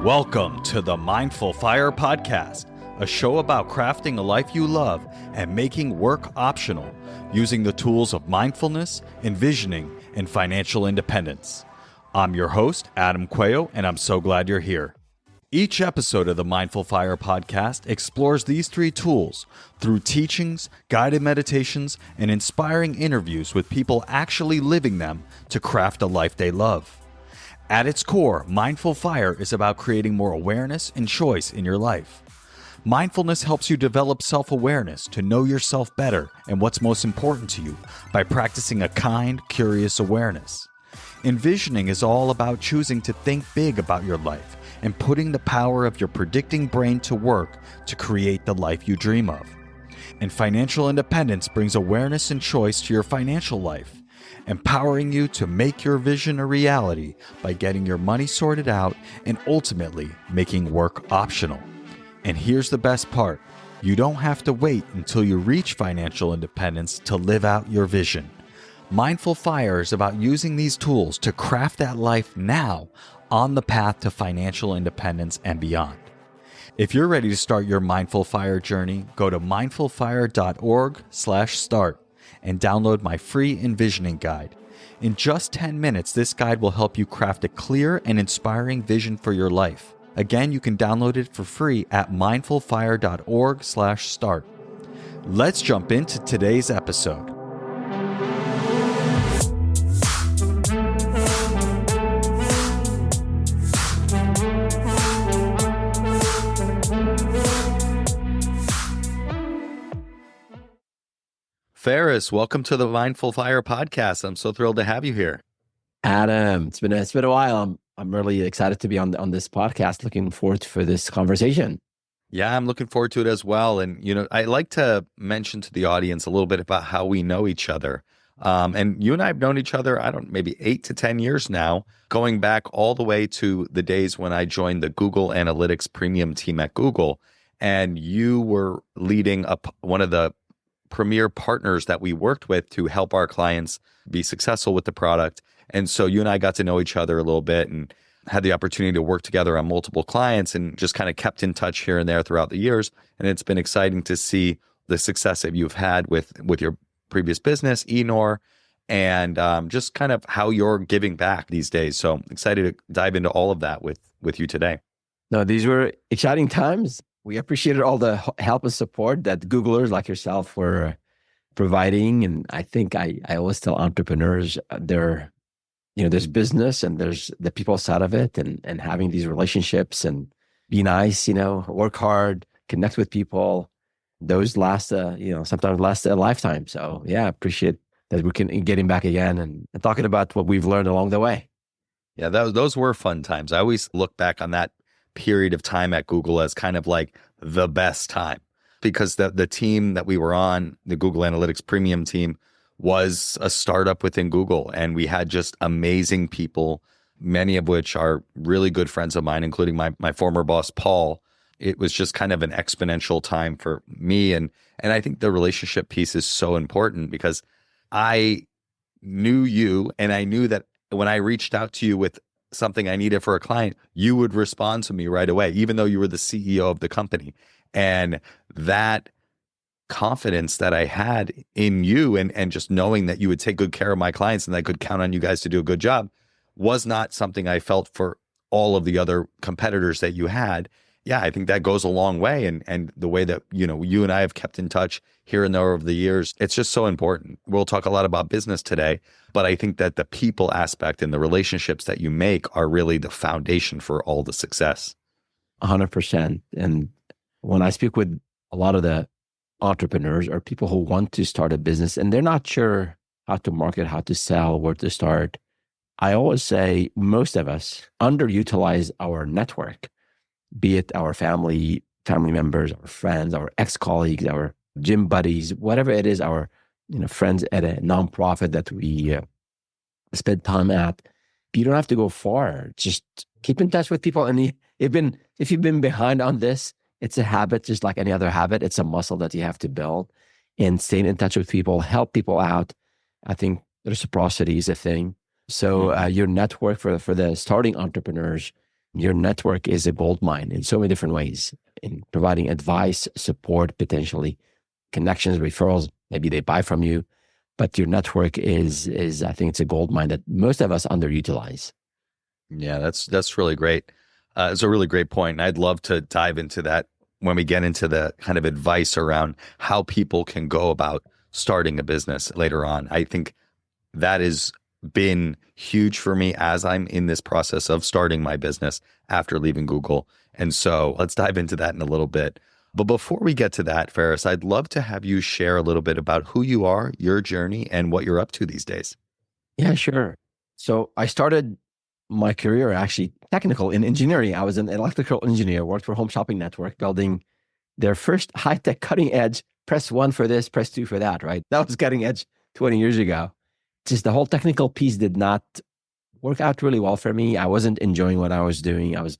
Welcome to the Mindful Fire Podcast, a show about crafting a life you love and making work optional, using the tools of mindfulness, envisioning, and financial independence. I'm your host, Adam Cuello, and I'm so glad you're here. Each episode of the Mindful Fire Podcast explores these three tools through teachings, guided meditations, and inspiring interviews with people actually living them to craft a life they love. At its core, Mindful Fire is about creating more awareness and choice in your life. Mindfulness helps you develop self-awareness to know yourself better and what's most important to you by practicing a kind, curious awareness. Envisioning is all about choosing to think big about your life and putting the power of your predicting brain to work to create the life you dream of. And financial independence brings awareness and choice to your financial life, empowering you to make your vision a reality by getting your money sorted out and ultimately making work optional. And here's the best part. You don't have to wait until you reach financial independence to live out your vision. Mindful Fire is about using these tools to craft that life now on the path to financial independence and beyond. If you're ready to start your Mindful Fire journey, go to mindfulfire.org/start and download my free envisioning guide. In just 10 minutes, this guide will help you craft a clear and inspiring vision for your life. Again, you can download it for free at mindfulfire.org/start. Let's jump into today's episode. Feras, welcome to the Mindful Fire Podcast. I'm so thrilled to have you here. Adam, it's been a while. I'm really excited to be on this podcast. Looking forward for this conversation. Yeah, I'm looking forward to it as well. And, I like to mention to the audience a little bit about how we know each other. And you and I have known each other, maybe 8 to 10 years now, going back all the way to the days when I joined the Google Analytics Premium team at Google. And you were leading up one of the premier partners that we worked with to help our clients be successful with the product. And so you and I got to know each other a little bit and had the opportunity to work together on multiple clients and just kind of kept in touch here and there throughout the years. And it's been exciting to see the success that you've had with your previous business, Enor, and just kind of how you're giving back these days. So excited to dive into all of that with you today. No, these were exciting times. We appreciated all the help and support that Googlers like yourself were providing. And I think I always tell entrepreneurs, there's business and there's the people side of it, and having these relationships and be nice, work hard, connect with people. Those last, sometimes last a lifetime. So yeah, appreciate that we can getting back again and talking about what we've learned along the way. Yeah, those were fun times. I always look back on that period of time at Google as kind of like the best time, because the team that we were on, the Google Analytics Premium team, was a startup within Google. And we had just amazing people, many of which are really good friends of mine, including my former boss, Paul. It was just kind of an exponential time for me. And I think the relationship piece is so important because I knew you, and I knew that when I reached out to you with something I needed for a client, you would respond to me right away, even though you were the CEO of the company. And that confidence that I had in you and just knowing that you would take good care of my clients and I could count on you guys to do a good job was not something I felt for all of the other competitors that you had. Yeah, I think that goes a long way. And the way that, you and I have kept in touch here and there over the years, it's just so important. We'll talk a lot about business today, but I think that the people aspect and the relationships that you make are really the foundation for all the success. 100%. And when I speak with a lot of the entrepreneurs or people who want to start a business and they're not sure how to market, how to sell, where to start, I always say most of us underutilize our network, be it our family members, our friends, our ex-colleagues, our gym buddies, whatever it is, our friends at a nonprofit that we spend time at. You don't have to go far. Just keep in touch with people. And if you've been behind on this, it's a habit, just like any other habit. It's a muscle that you have to build. And staying in touch with people, help people out. I think reciprocity is a thing. So your network for the starting entrepreneurs Your network is a gold mine in so many different ways, in providing advice, support, potentially connections, referrals. Maybe they buy from you, but your network is I think it's a gold mine that most of us underutilize. Yeah, that's really great. It's a really great point. And I'd love to dive into that when we get into the kind of advice around how people can go about starting a business later on. I think that has been huge for me as I'm in this process of starting my business after leaving Google. And so let's dive into that in a little bit. But before we get to that, Feras, I'd love to have you share a little bit about who you are, your journey, and what you're up to these days. Yeah, sure. So I started my career actually technical in engineering. I was an electrical engineer, worked for Home Shopping Network, building their first high-tech cutting edge, press one for this, press two for that, right? That was cutting edge 20 years ago. Just the whole technical piece did not work out really well for me. I wasn't enjoying what I was doing. I was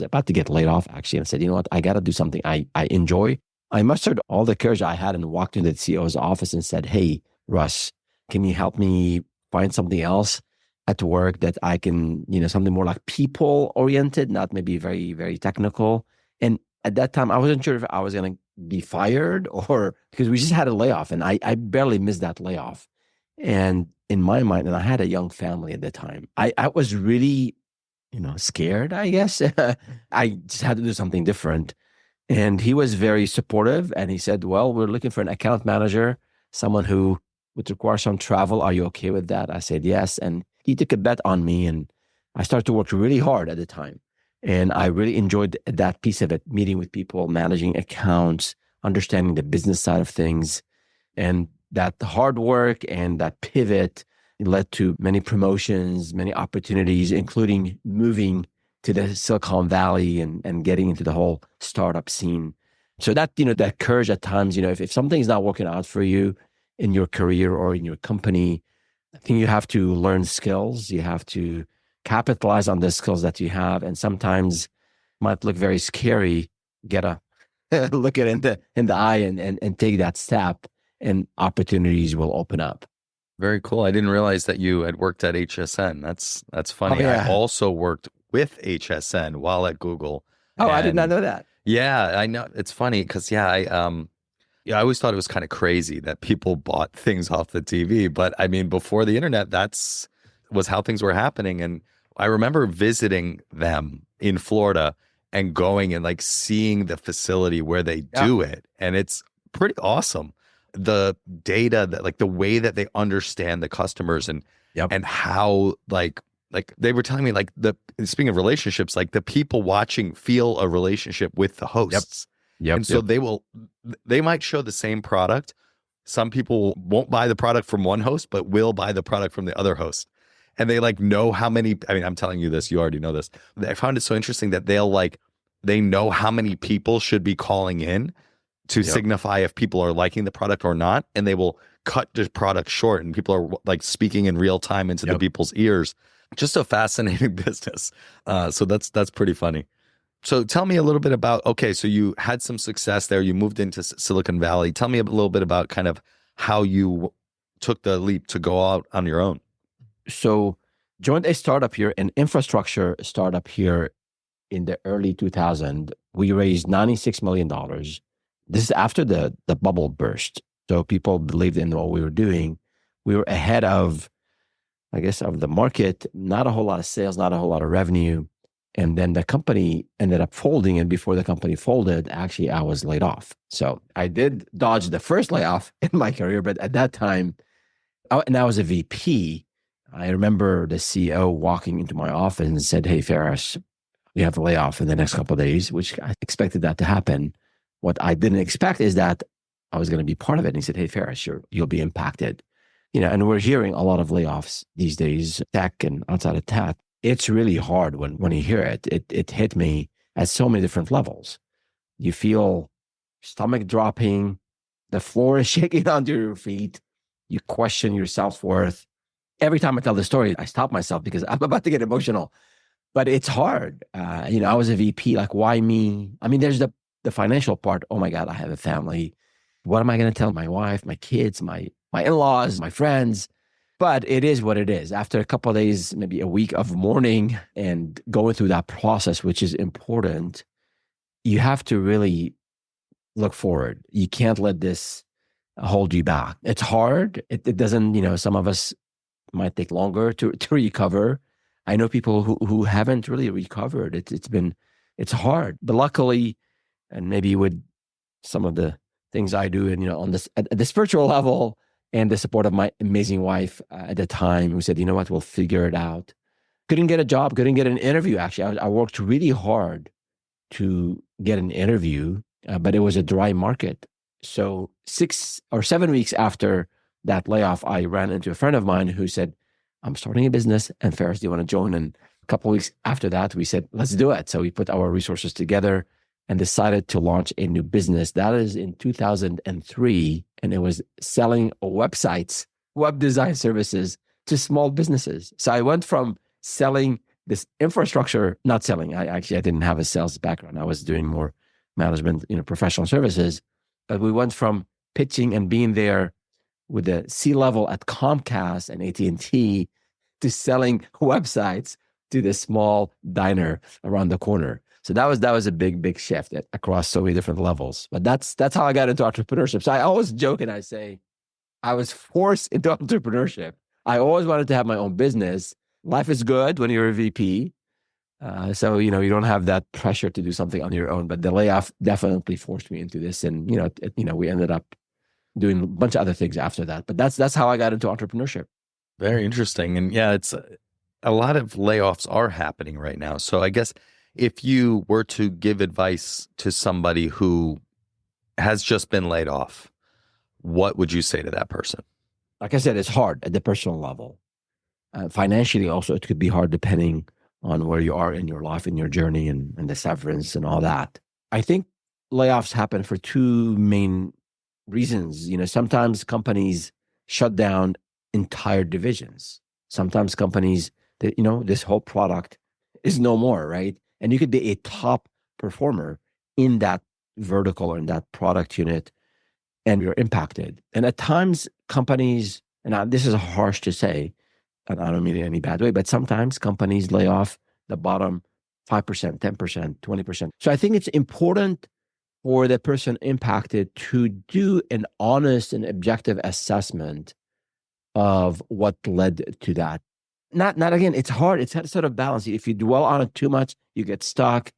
about to get laid off actually, and said, you know what, I got to do something I enjoy. I mustered all the courage I had and walked into the CEO's office and said, hey, Russ, can you help me find something else at work that I can, something more like people oriented, not maybe very, very technical. And at that time, I wasn't sure if I was going to be fired or because we just had a layoff and I barely missed that layoff. And in my mind, and I had a young family at the time, I was really, scared, I guess. I just had to do something different. And he was very supportive. And he said, well, we're looking for an account manager, someone who would require some travel. Are you okay with that? I said, yes. And he took a bet on me. And I started to work really hard at the time. And I really enjoyed that piece of it, meeting with people, managing accounts, understanding the business side of things. And that hard work and that pivot led to many promotions, many opportunities, including moving to the Silicon Valley and getting into the whole startup scene. So that, that courage at times, if something's not working out for you in your career or in your company, I think you have to learn skills. You have to capitalize on the skills that you have. And sometimes might look very scary, get a look it in the eye and take that step, and opportunities will open up. Very cool. I didn't realize that you had worked at HSN. That's funny. Oh, yeah. I also worked with HSN while at Google. Oh, I did not know that. Yeah, I know. It's funny because I always thought it was kind of crazy that people bought things off the TV. But I mean, before the internet, was how things were happening. And I remember visiting them in Florida and going and like seeing the facility where they do it. And it's pretty awesome. The data that like the way that they understand the customers and how like they were telling me like speaking of relationships, like the people watching feel a relationship with the hosts. And so they might show the same product. Some people won't buy the product from one host, but will buy the product from the other host. And they like know how many, I mean, I'm telling you this, you already know this. I found it so interesting that they know how many people should be calling in to signify if people are liking the product or not. And they will cut the product short and people are like speaking in real time into the people's ears. Just a fascinating business. So that's pretty funny. So tell me a little bit about, okay, so you had some success there. You moved into Silicon Valley. Tell me a little bit about kind of how you took the leap to go out on your own. So joined a startup here, an infrastructure startup here in the early 2000s. We raised $96 million. This is after the bubble burst. So people believed in what we were doing. We were ahead of, I guess, of the market, not a whole lot of sales, not a whole lot of revenue. And then the company ended up folding. And before the company folded, actually, I was laid off. So I did dodge the first layoff in my career. But at that time, and I was a VP. I remember the CEO walking into my office and said, hey, Feras, we have a layoff in the next couple of days, which I expected that to happen. What I didn't expect is that I was going to be part of it. And he said, hey, Feras, you'll be impacted. And we're hearing a lot of layoffs these days, tech and outside of tech. It's really hard when you hear it. It hit me at so many different levels. You feel stomach dropping, the floor is shaking under your feet. You question your self-worth. Every time I tell the story, I stop myself because I'm about to get emotional. But it's hard. I was a VP, like, why me? I mean, there's the financial part. Oh my God, I have a family. What am I going to tell my wife, my kids, my in-laws, my friends? But it is what it is. After a couple of days, maybe a week of mourning and going through that process, which is important, you have to really look forward. You can't let this hold you back. It's hard. It doesn't, some of us might take longer to recover. I know people who haven't really recovered. It's hard. But luckily, and maybe with some of the things I do, and on this at the spiritual level, and the support of my amazing wife at the time, who said, "You know what, we'll figure it out." Couldn't get a job, couldn't get an interview. Actually, I worked really hard to get an interview, but it was a dry market. So 6 or 7 weeks after that layoff, I ran into a friend of mine who said, "I'm starting a business, and Feras, do you want to join?" And a couple of weeks after that, we said, "Let's do it." So we put our resources together and decided to launch a new business. That is in 2003, and it was selling websites, web design services to small businesses. So I went from selling this infrastructure, not selling. I didn't have a sales background. I was doing more management, professional services. But we went from pitching and being there with the C-level at Comcast and AT&T to selling websites to the small diner around the corner. So that was a big shift across so many different levels. But that's how I got into entrepreneurship. So I always joke and I say, I was forced into entrepreneurship. I always wanted to have my own business. Life is good when you're a VP. So, you don't have that pressure to do something on your own. But the layoff definitely forced me into this. And, we ended up doing a bunch of other things after that. But that's how I got into entrepreneurship. Very interesting. And yeah, it's a lot of layoffs are happening right now. So I guess if you were to give advice to somebody who has just been laid off, what would you say to that person? Like I said, it's hard at the personal level. Financially also, it could be hard depending on where you are in your life, in your journey, and the severance and all that. I think layoffs happen for two main reasons. Sometimes companies shut down entire divisions. Sometimes companies that, this whole product is no more, right? And you could be a top performer in that vertical or in that product unit, and you're impacted. And at times companies, and this is harsh to say, and I don't mean it in any bad way, but sometimes companies lay off the bottom 5%, 10%, 20%. So I think it's important for the person impacted to do an honest and objective assessment of what led to that. Not again, it's hard. It's sort of balance. If you dwell on it too much, you get stuck.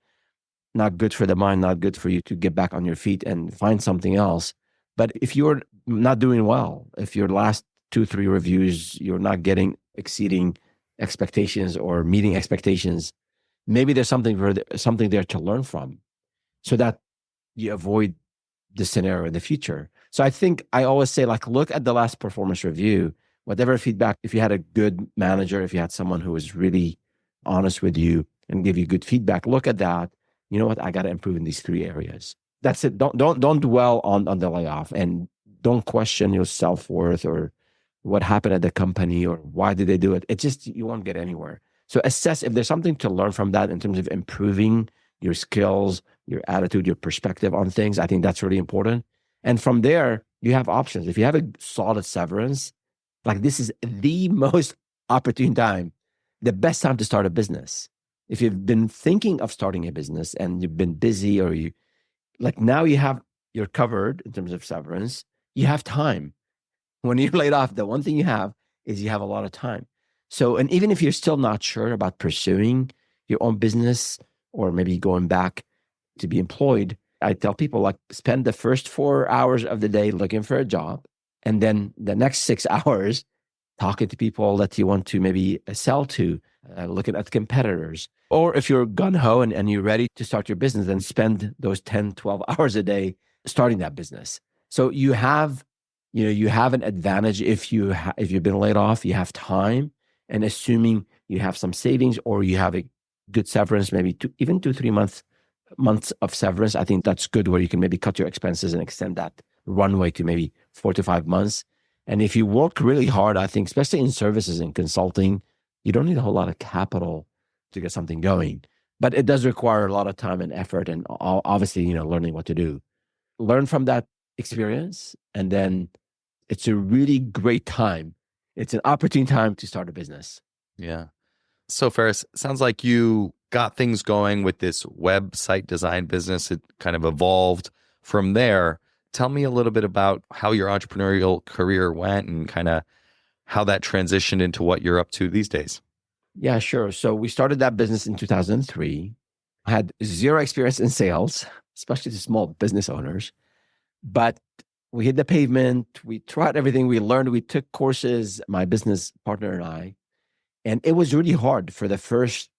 Not good for the mind, not good for you to get back on your feet and find something else. But if you're not doing well, if your last 2-3 reviews, you're not exceeding expectations or meeting expectations, maybe there's something there to learn from, so that you avoid this scenario in the future. So I think I always say, look at the last performance review, whatever feedback, if you had a good manager, if you had someone who was really honest with you and give you good feedback, look at that. You know what? I got to improve in these 3 areas. That's it. Don't dwell on the layoff, and don't question your self-worth or what happened at the company or why did they do it. It's just, you won't get anywhere. So assess if there's something to learn from that in terms of improving your skills, your attitude, your perspective on things. I think that's really important. And from there, you have options. If you have a solid severance, this is the most opportune time, the best time to start a business. If you've been thinking of starting a business and you've been busy, or now you're covered in terms of severance, you have time. When you're laid off, the one thing you have is you have a lot of time. So, and even if you're still not sure about pursuing your own business or maybe going back to be employed, I tell people, spend the first 4 hours of the day looking for a job, and then the next 6 hours talking to people that you want to maybe sell to, looking at competitors. Or if you're gung-ho and you're ready to start your business, then spend those 10, 12 hours a day starting that business. So you have an advantage if you've been laid off. You have time, and assuming you have some savings or you have a good severance, maybe even 2-3 months of severance, I think that's good, where you can maybe cut your expenses and extend that runway to maybe 4 to 5 months. And if you work really hard, I think, especially in services and consulting, you don't need a whole lot of capital to get something going. But it does require a lot of time and effort, and obviously, learning what to do. Learn from that experience, and then it's a really great time it's an opportune time to start a business. Yeah. So Ferris, sounds like you got things going with this website design business. It kind of evolved from there. Tell me a little bit about how your entrepreneurial career went and kind of how that transitioned into what you're up to these days. Yeah, sure. So we started that business in 2003. I had zero experience in sales, especially to small business owners. But we hit the pavement. We tried everything. We learned. We took courses, my business partner and I. And it was really hard for the first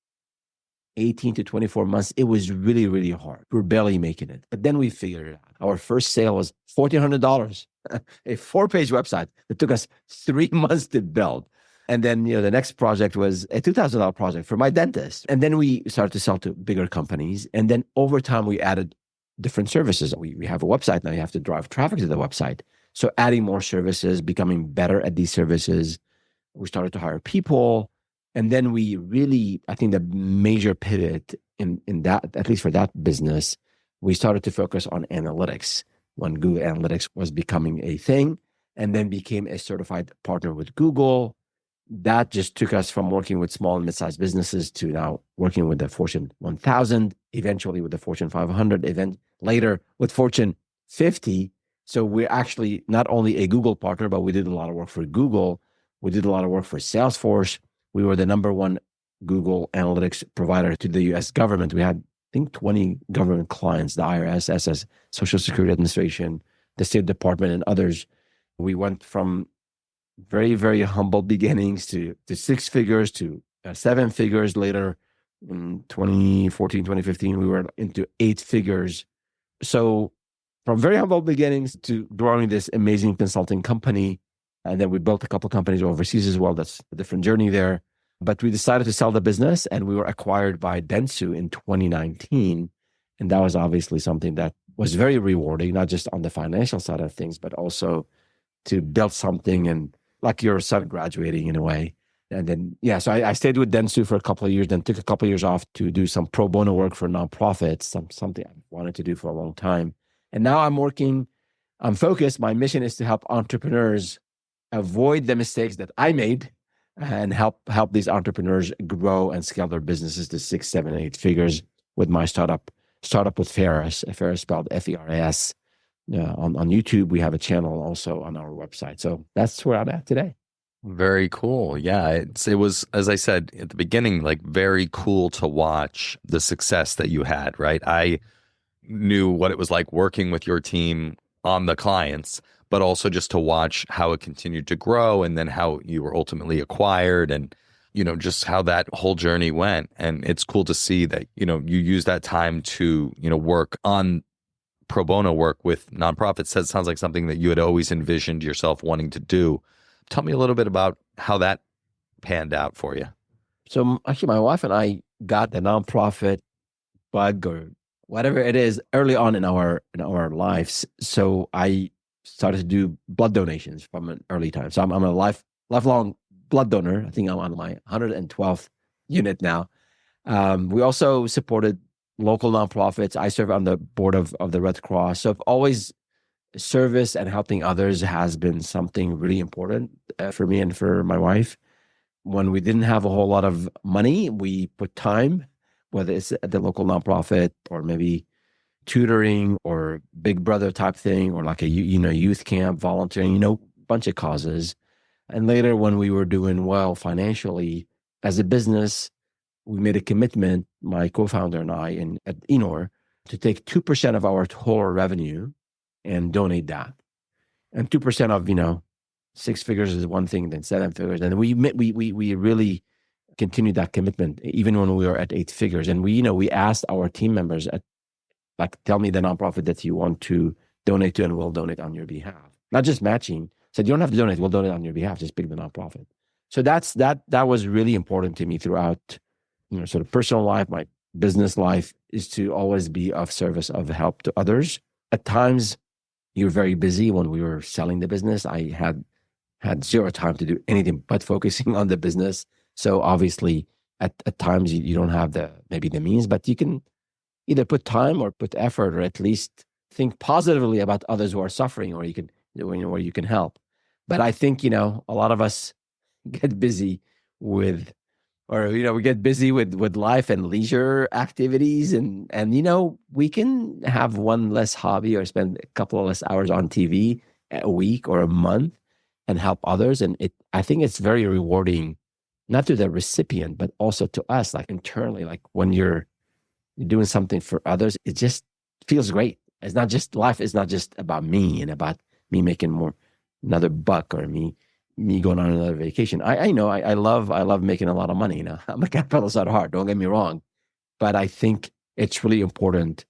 18 to 24 months. It was really, really hard. We were barely making it. But then we figured it out. Our first sale was $1,400, a 4-page website that took us 3 months to build. And then, the next project was a $2,000 project for my dentist. And then we started to sell to bigger companies. And then over time, we added different services. We have a website now. You have to drive traffic to the website. So adding more services, becoming better at these services. We started to hire people. And then we really, I think the major pivot in that, at least for that business, we started to focus on analytics when Google Analytics was becoming a thing, and then became a certified partner with Google. That just took us from working with small and mid-sized businesses to now working with the Fortune 1000, eventually with the Fortune 500, later with Fortune 50. So we're actually not only a Google partner, but we did a lot of work for Google. We did a lot of work for Salesforce. We were the number one Google Analytics provider to the US government. We had, I think, 20 government clients, the IRS, SS, Social Security Administration, the State Department, and others. We went from very, very humble beginnings to 6 figures to 7 figures later. In 2014, 2015, we were into 8 figures. So from very humble beginnings to growing this amazing consulting company. And then we built a couple of companies overseas as well. That's a different journey there. But we decided to sell the business, and we were acquired by Dentsu in 2019. And that was obviously something that was very rewarding, not just on the financial side of things, but also to build something and like your son graduating in a way. And then, so I stayed with Dentsu for a couple of years, then took a couple of years off to do some pro bono work for nonprofits, something I wanted to do for a long time. And now I'm focused. My mission is to help entrepreneurs avoid the mistakes that I made and help these entrepreneurs grow and scale their businesses to 6, 7, 8 figures with my startup with Feras, Feras spelled Feras. On YouTube, we have a channel also on our website. So that's where I'm at today. Very cool. Yeah, it was, as I said at the beginning, like very cool to watch the success that you had, right? I knew what it was like working with your team on the clients, but also just to watch how it continued to grow and then how you were ultimately acquired and, just how that whole journey went. And it's cool to see that, you use that time to, work on pro bono work with nonprofits. That sounds like something that you had always envisioned yourself wanting to do. Tell me a little bit about how that panned out for you. So actually, my wife and I got the nonprofit bug or whatever it is early on in our lives. So I started to do blood donations from an early time. So I'm a lifelong blood donor. I think I'm on my 112th unit now. We also supported local nonprofits. I serve on the board of the Red Cross. So I've always service and helping others has been something really important for me and for my wife. When we didn't have a whole lot of money, we put time, whether it's at the local nonprofit or maybe tutoring or Big Brother type thing, or like a youth camp, volunteering, bunch of causes. And later, when we were doing well financially as a business, we made a commitment, my co-founder and I, at Enor, to take 2% of our total revenue and donate that. And 2% of 6 figures is one thing, then 7 figures, and we really continued that commitment even when we were at 8 figures. And we asked our team members tell me the nonprofit that you want to donate to, and we'll donate on your behalf. Not just matching. Said you don't have to donate; we'll donate on your behalf. Just pick the nonprofit. So that was really important to me throughout, sort of personal life, my business life, is to always be of service, of help to others. At times, you're very busy. When we were selling the business, I had zero time to do anything but focusing on the business. So obviously, at times you don't have maybe the means, but you can either put time or put effort, or at least think positively about others who are suffering, or you can where you can help. But I think a lot of us get busy with, or, we get busy with life and leisure activities. And, we can have one less hobby or spend a couple of less hours on TV a week or a month and help others. And I think it's very rewarding, not to the recipient, but also to us, like internally, like when you're doing something for others, it just feels great. Life is not just about me and about me making another buck, or me going on another vacation. I know I love making a lot of money. I'm a capitalist at heart, don't get me wrong, but I think it's really important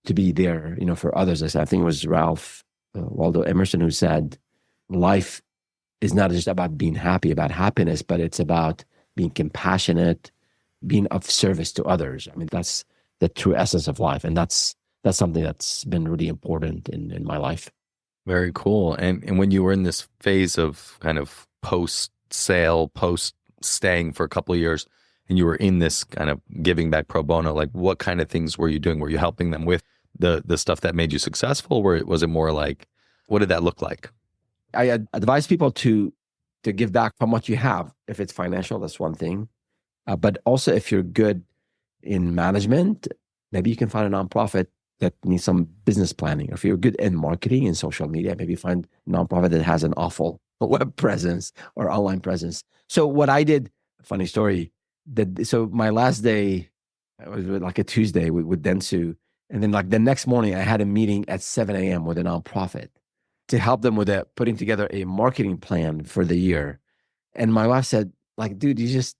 to be there, for others. I think it was Ralph Waldo Emerson who said, life is not just about being happy, about happiness, but it's about being compassionate, being of service to others. I mean, that's the true essence of life. And that's something that's been really important in my life. Very cool. And when you were in this phase of kind of post-sale, post-staying for a couple of years, and you were in this kind of giving back pro bono, like what kind of things were you doing? Were you helping them with the stuff that made you successful? Or was it more like, what did that look like? I advise people to give back from what you have. If it's financial, that's one thing. But also if you're good in management, maybe you can find a nonprofit that needs some business planning. Or if you're good in marketing and social media, maybe find a nonprofit that has an awful web presence or online presence. So what I did, funny story, so my last day, it was like a Tuesday with Dentsu. And then like the next morning, I had a meeting at 7 a.m. with a nonprofit to help them with putting together a marketing plan for the year. And my wife said, like, dude, you just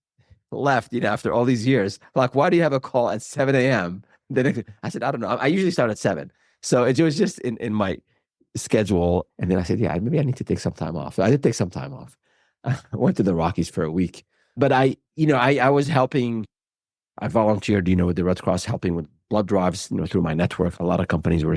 left, after all these years. Like, why do you have a call at 7 a.m.? Then I said, I don't know. I usually start at 7. So it was just in my schedule. And then I said, yeah, maybe I need to take some time off. So I did take some time off. I went to the Rockies for a week. But I was helping. I volunteered, with the Red Cross, helping with blood drives, through my network. A lot of companies were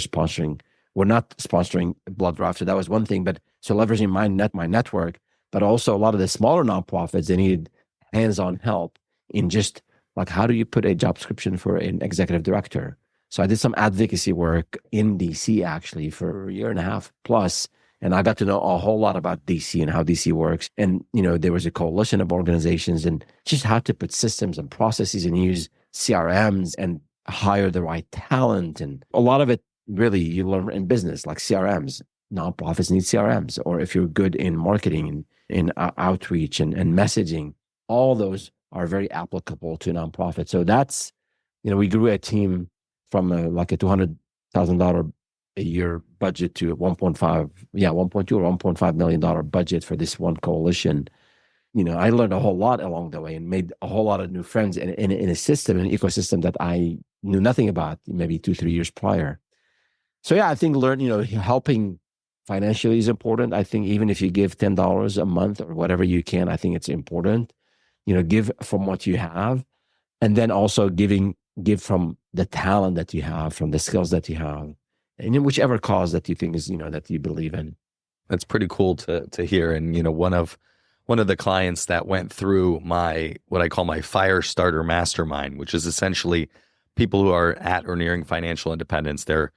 not sponsoring blood drives. So that was one thing. But so leveraging my network, but also a lot of the smaller nonprofits, they needed hands-on help in just like, how do you put a job description for an executive director? So I did some advocacy work in DC actually for a year and a half plus. And I got to know a whole lot about DC and how DC works. And, there was a coalition of organizations and just how to put systems and processes and use CRMs and hire the right talent. And a lot of it really you learn in business, like CRMs. Nonprofits need CRMs. Or if you're good in marketing and in outreach and messaging, all those are very applicable to nonprofits. So that's, we grew a team from like a $200,000 a year budget to 1.2 or $1.5 million budget for this one coalition. I learned a whole lot along the way and made a whole lot of new friends in a system, an ecosystem that I knew nothing about maybe 2-3 years prior. So yeah, I think helping financially is important. I think even if you give $10 a month or whatever you can, I think it's important. Give from what you have, and then also give from the talent that you have, from the skills that you have, and in whichever cause that you think is, that you believe in. That's pretty cool to hear. And, one of the clients that went through what I call my fire starter mastermind, which is essentially people who are at or nearing financial independence. They're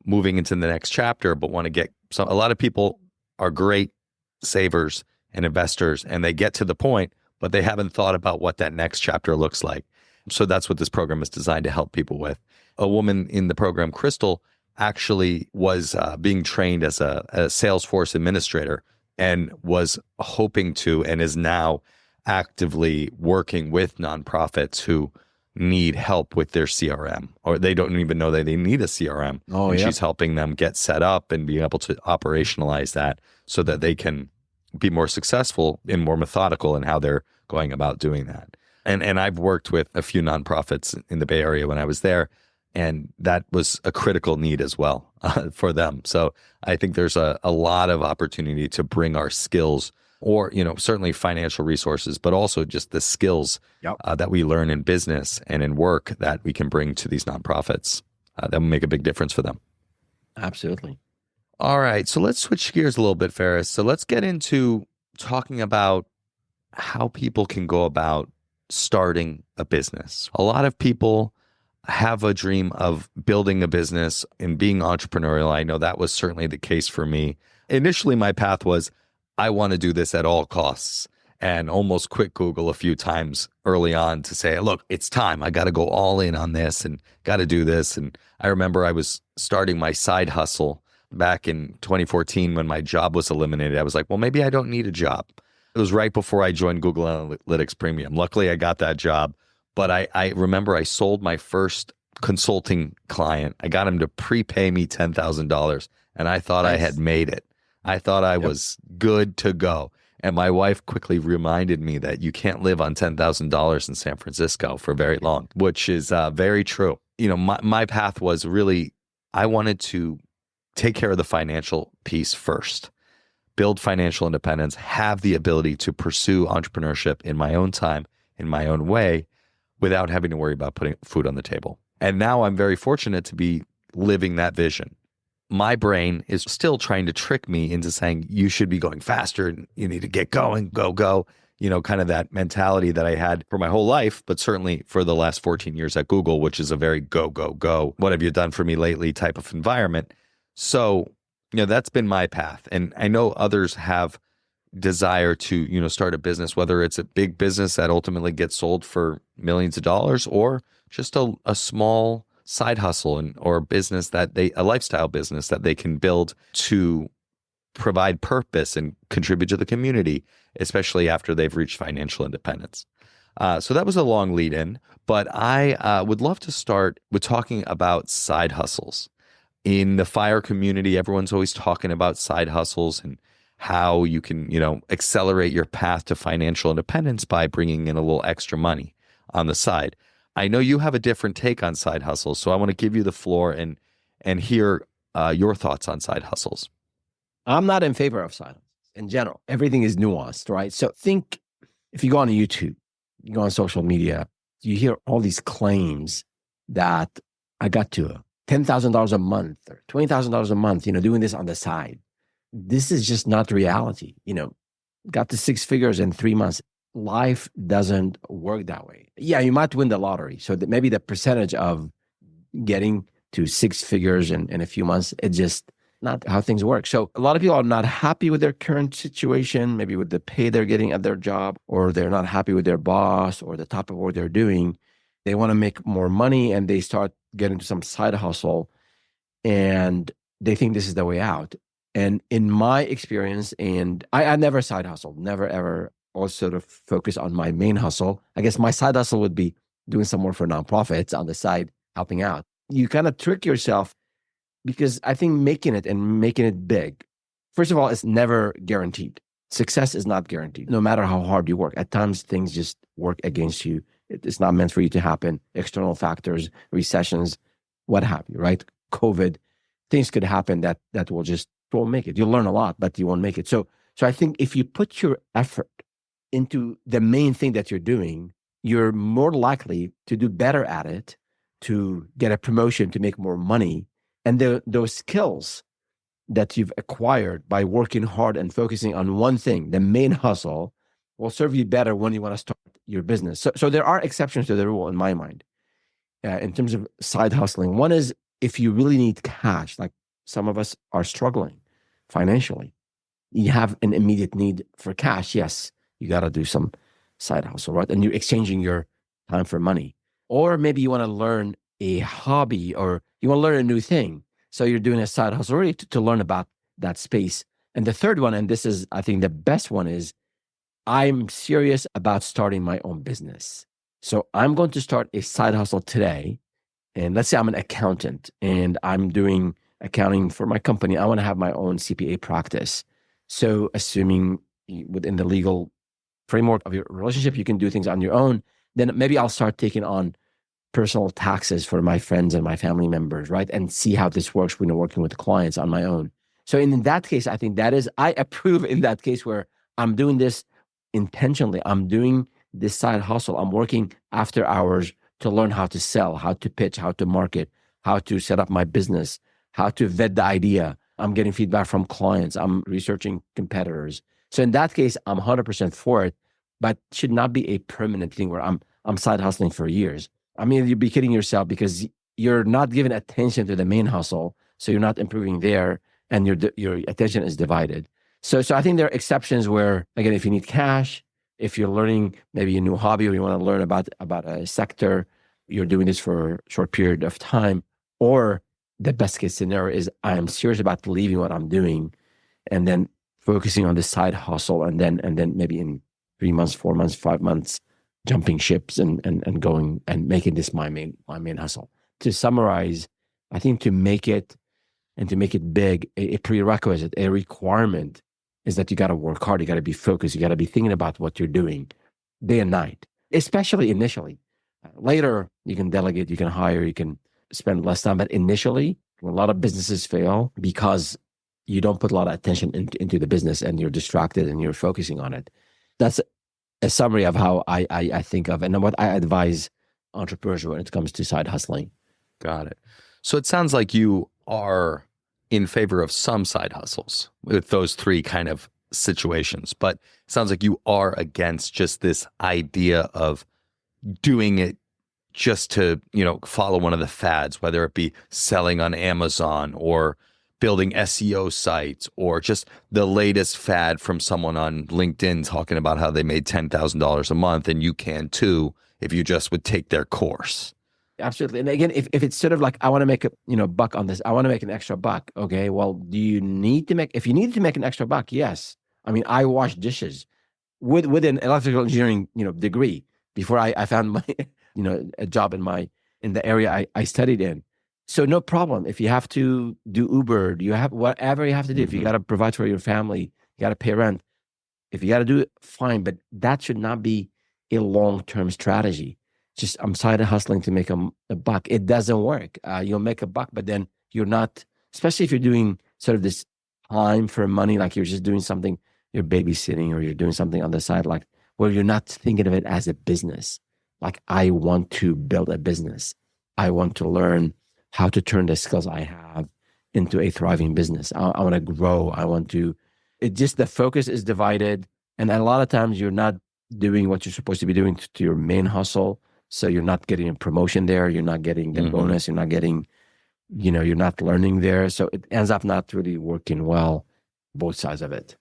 moving into the next chapter, but want to get a lot of people are great savers and investors, and they get to the point, but they haven't thought about what that next chapter looks like. So that's what this program is designed to help people with. A woman in the program, Crystal, actually was being trained as a Salesforce administrator and was hoping to, and is now actively working with nonprofits who need help with their CRM, or they don't even know that they need a CRM. Oh, and yeah. She's helping them get set up and be able to operationalize that so that they can be more successful and more methodical in how they're going about doing that. And I've worked with a few nonprofits in the Bay Area when I was there, and that was a critical need as well for them. So I think there's a lot of opportunity to bring our skills, or certainly financial resources, but also just the skills that we learn in business and in work that we can bring to these nonprofits that will make a big difference for them. Absolutely. All right, so let's switch gears a little bit, Feras. So let's get into talking about how people can go about starting a business. A lot of people have a dream of building a business and being entrepreneurial. I know that was certainly the case for me. Initially, my path was, I want to do this at all costs. and almost quit Google a few times early on to say, look, it's time. I got to go all in on this and got to do this. And I remember I was starting my side hustle back in 2014 when my job was eliminated. I was like, well, maybe I don't need a job. It was right before I joined Google Analytics Premium. Luckily, I got that job. But I remember I sold my first consulting client. I got him to prepay me $10,000, and I thought I had made it. I thought I was good to go. And my wife quickly reminded me that you can't live on $10,000 in San Francisco for very long, which is very true. You know, my path was really, I wanted to take care of the financial piece first, build financial independence, have the ability to pursue entrepreneurship in my own time, in my own way, without having to worry about putting food on the table. And now I'm very fortunate to be living that vision. My brain is still trying to trick me into saying, you should be going faster and you need to get going, go, you know, kind of that mentality that I had for my whole life, but certainly for the last 14 years at Google, which is a very go, what have you done for me lately type of environment. So, you know, that's been my path. And I know others have desire to, you know, start a business, whether it's a big business that ultimately gets sold for millions of dollars or just a small side hustle or a business a lifestyle business that they can build to provide purpose and contribute to the community, especially after they've reached financial independence. So that was a long lead in, but I would love to start with talking about side hustles. In the FIRE community, everyone's always talking about side hustles and how you can, you know, accelerate your path to financial independence by bringing in a little extra money on the side. I know you have a different take on side hustles, so I want to give you the floor and hear your thoughts on side hustles. I'm not in favor of side hustles in general. Everything is nuanced, right? So think if you go on YouTube, you go on social media, you hear all these claims that I got to $10,000 a month or $20,000 a month, you know, doing this on the side. This is just not reality. You know, got to six figures in 3 months. Life doesn't work that way. Yeah, you might win the lottery. So that maybe the percentage of getting to six figures in a few months, it's just not how things work. So a lot of people are not happy with their current situation, maybe with the pay they're getting at their job, or they're not happy with their boss or the type of work they're doing. They want to make more money and they start getting to some side hustle and they think this is the way out. And in my experience, and I never side hustled, never ever also to focus on my main hustle. I guess my side hustle would be doing some more for nonprofits on the side, helping out. You kind of trick yourself because I think making it big, first of all, it's never guaranteed. Success is not guaranteed, no matter how hard you work. At times, things just work against you. It's not meant for you to happen. External factors, recessions, what have you, right? COVID, things could happen that won't make it. You'll learn a lot, but you won't make it. So I think if you put your effort into the main thing that you're doing, you're more likely to do better at it, to get a promotion, to make more money. And those skills that you've acquired by working hard and focusing on one thing, the main hustle, will serve you better when you want to start your business. So there are exceptions to the rule in my mind in terms of side hustling. One is if you really need cash, like some of us are struggling financially, you have an immediate need for cash. Yes, you got to do some side hustle, right? And you're exchanging your time for money. Or maybe you want to learn a hobby or you want to learn a new thing. So you're doing a side hustle really to learn about that space. And the third one, and this is, I think, the best one is I'm serious about starting my own business. So I'm going to start a side hustle today. And let's say I'm an accountant and I'm doing accounting for my company. I want to have my own CPA practice. So assuming within the legal framework of your relationship, you can do things on your own, then maybe I'll start taking on personal taxes for my friends and my family members, right? And see how this works when you're working with clients on my own. So in that case, I think I approve in that case where I'm doing this intentionally. I'm doing this side hustle. I'm working after hours to learn how to sell, how to pitch, how to market, how to set up my business, how to vet the idea. I'm getting feedback from clients. I'm researching competitors. So in that case, I'm 100% for it, but it should not be a permanent thing where I'm side hustling for years. I mean, you'd be kidding yourself because you're not giving attention to the main hustle, so you're not improving there, and your attention is divided. So I think there are exceptions where, again, if you need cash, If you're learning maybe a new hobby or you want to learn about a sector, you're doing this for a short period of time. Or the best case scenario is I'm serious about leaving what I'm doing and then focusing on the side hustle, and then maybe in 3 months, 4 months, 5 months, jumping ships and going and making this my main hustle. To summarize, I think to make it big, a prerequisite, a requirement is that you got to work hard. You got to be focused. You got to be thinking about what you're doing day and night, especially initially. Later, you can delegate, you can hire, you can spend less time. But initially, a lot of businesses fail because you don't put a lot of attention into the business and you're distracted and you're focusing on it. That's a summary of how I think of and what I advise entrepreneurs when it comes to side hustling. Got it. So it sounds like you are in favor of some side hustles with those three kind of situations, but it sounds like you are against just this idea of doing it just to, follow one of the fads, whether it be selling on Amazon or building SEO sites or just the latest fad from someone on LinkedIn talking about how they made $10,000 a month, and you can too if you just would take their course. Absolutely. And again, if it's sort of like, I want to make a buck on this, I want to make an extra buck. Okay, well, if you need to make an extra buck, yes. I mean, I wash dishes with an electrical engineering, degree before I found my, a job in the area I studied in. So no problem. If you have to do Uber, you have whatever you have to do. If you got to provide for your family, you got to pay rent. If you got to do it, fine. But that should not be a long-term strategy. Just I'm side hustling to make a buck. It doesn't work. You'll make a buck, but then you're not, especially if you're doing sort of this time for money, like you're just doing something, you're babysitting or you're doing something on the side, like where you're not thinking of it as a business. Like, I want to build a business. I want to learn how to turn the skills I have into a thriving business. I want to grow. The focus is divided. And a lot of times you're not doing what you're supposed to be doing to your main hustle. So you're not getting a promotion there. You're not getting the bonus. You're not getting, you're not learning there. So it ends up not really working well, both sides of it.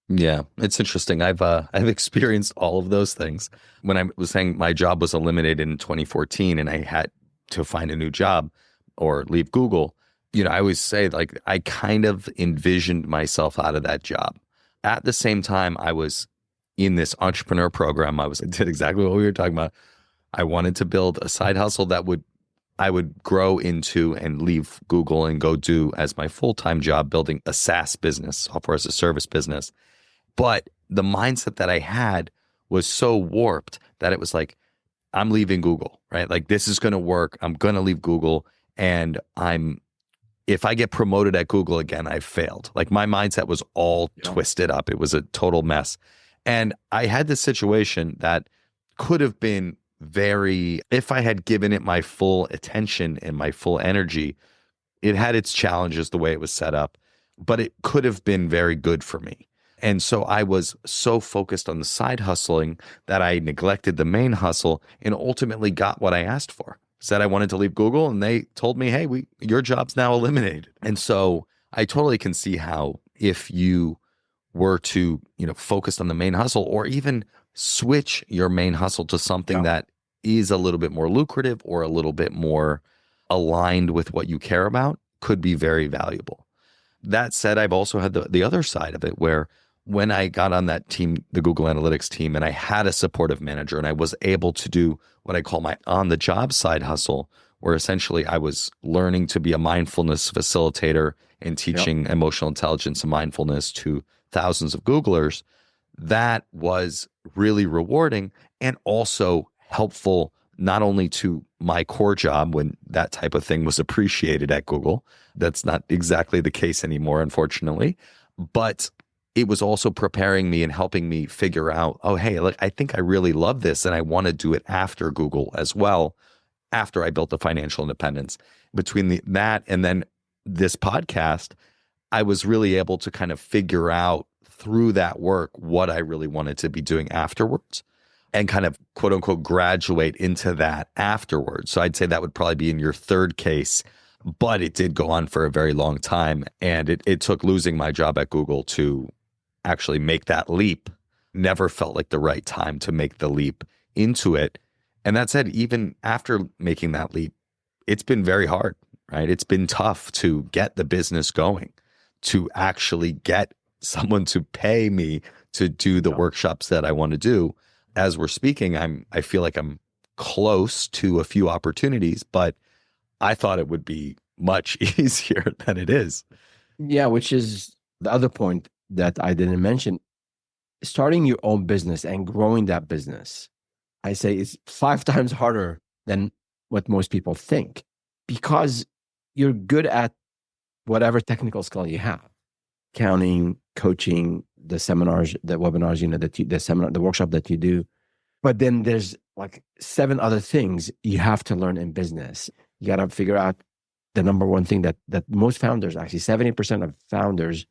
Yeah, it's interesting. I've experienced all of those things. When I was saying my job was eliminated in 2014 and I had to find a new job or leave Google, I always say, like, I kind of envisioned myself out of that job. At the same time, I was in this entrepreneur program. I did exactly what we were talking about. I wanted to build a side hustle that I would grow into and leave Google and go do as my full-time job, building a SaaS business, software as a service business. But the mindset that I had was so warped that it was like, I'm leaving Google, right? Like, this is going to work. I'm going to leave Google. And if I get promoted at Google again, I've failed. Like, my mindset was all twisted up. It was a total mess. And I had this situation that could have been if I had given it my full attention and my full energy, it had its challenges the way it was set up, but it could have been very good for me. And so I was so focused on the side hustling that I neglected the main hustle and ultimately got what I asked for. Said I wanted to leave Google and they told me, hey, your job's now eliminated. And so I totally can see how if you were to, focus on the main hustle or even switch your main hustle to something that is a little bit more lucrative or a little bit more aligned with what you care about, could be very valuable. That said, I've also had the other side of it where when I got on that team, the Google Analytics team, and I had a supportive manager and I was able to do what I call my on-the-job side hustle, where essentially I was learning to be a mindfulness facilitator and teaching emotional intelligence and mindfulness to thousands of Googlers. That was really rewarding and also helpful not only to my core job when that type of thing was appreciated at Google. That's not exactly the case anymore, unfortunately. But it was also preparing me and helping me figure out, oh, hey, look, I think I really love this and I want to do it after Google as well, after I built the financial independence. Between that and then this podcast, I was really able to kind of figure out through that work what I really wanted to be doing afterwards and kind of quote unquote graduate into that afterwards. So I'd say that would probably be in your third case, but it did go on for a very long time. And it took losing my job at Google to actually make that leap never felt like the right time to make the leap into it. And that said, even after making that leap, it's been very hard, right? It's been tough to get the business going, to actually get someone to pay me to do the workshops that I want to do. As we're speaking, I feel like I'm close to a few opportunities, but I thought it would be much easier than it is. Yeah, which is the other point that I didn't mention. Starting your own business and growing that business, I say it's 5 times harder than what most people think, because you're good at whatever technical skill you have, accounting, coaching, the seminars, the webinars, the workshop that you do. But then there's like 7 other things you have to learn in business. You got to figure out the number one thing that most founders, actually 70% of founders,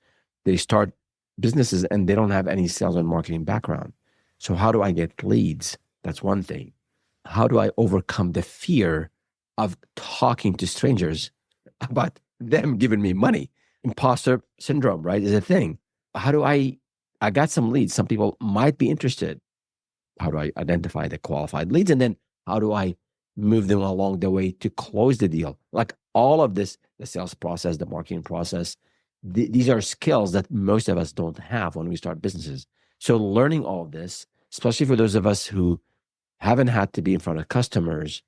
they start businesses and they don't have any sales and marketing background. So how do I get leads? That's one thing. How do I overcome the fear of talking to strangers about them giving me money? Imposter syndrome, right, is a thing. How do I got some leads. Some people might be interested. How do I identify the qualified leads? And then how do I move them along the way to close the deal? Like all of this, the sales process, the marketing process, these are skills that most of us don't have when we start businesses. So learning all of this, especially for those of us who haven't had to be in front of customers,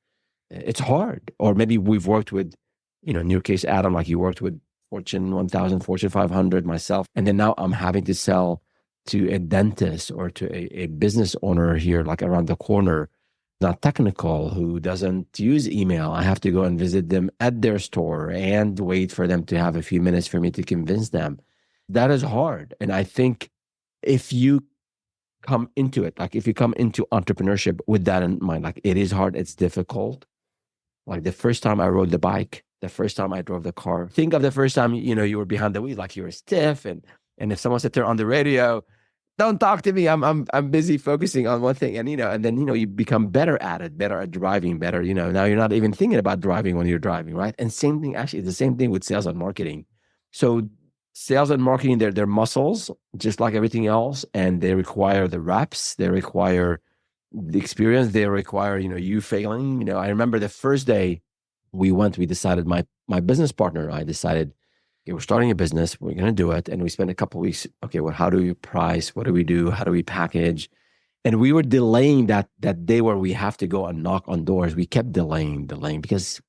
it's hard. Or maybe we've worked with, in your case, Adam, like you worked with Fortune 1000, Fortune 500, myself. And then now I'm having to sell to a dentist or to a business owner here, like around the corner, not technical, who doesn't use email. I have to go and visit them at their store and wait for them to have a few minutes for me to convince them. That is hard. And I think if you come into it, like if you come into entrepreneurship with that in mind, like it is hard, it's difficult. Like the first time I rode the bike, the first time I drove the car, think of the first time, you were behind the wheel, like you were stiff. And if someone said there on the radio, don't talk to me, I'm busy focusing on one thing. And, and then, you become better at it, better at driving, better, now you're not even thinking about driving when you're driving, right? And same thing, actually, the same thing with sales and marketing. So sales and marketing, they're muscles, just like everything else. And they require the reps, they require the experience, they require, you failing. I remember the first day we decided, my business partner and I decided, okay, we're starting a business, we're going to do it. And we spent a couple of weeks, okay, well, how do we price? What do we do? How do we package? And we were delaying that day where we have to go and knock on doors. We kept delaying because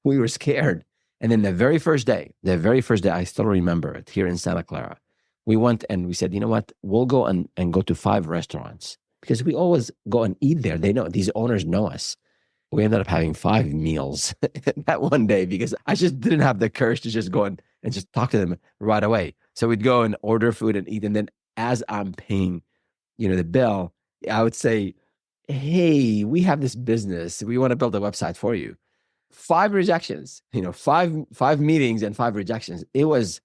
we were scared. And then the very first day, I still remember it, here in Santa Clara, we went and we said, you know what, we'll go and go to 5 restaurants, because we always go and eat there. They know, these owners know us. We ended up having 5 meals that one day because I just didn't have the courage to just go and just talk to them right away. So we'd go and order food and eat. And then as I'm paying, the bill, I would say, hey, we have this business. We want to build a website for you. 5 rejections, 5 meetings and 5 rejections. It was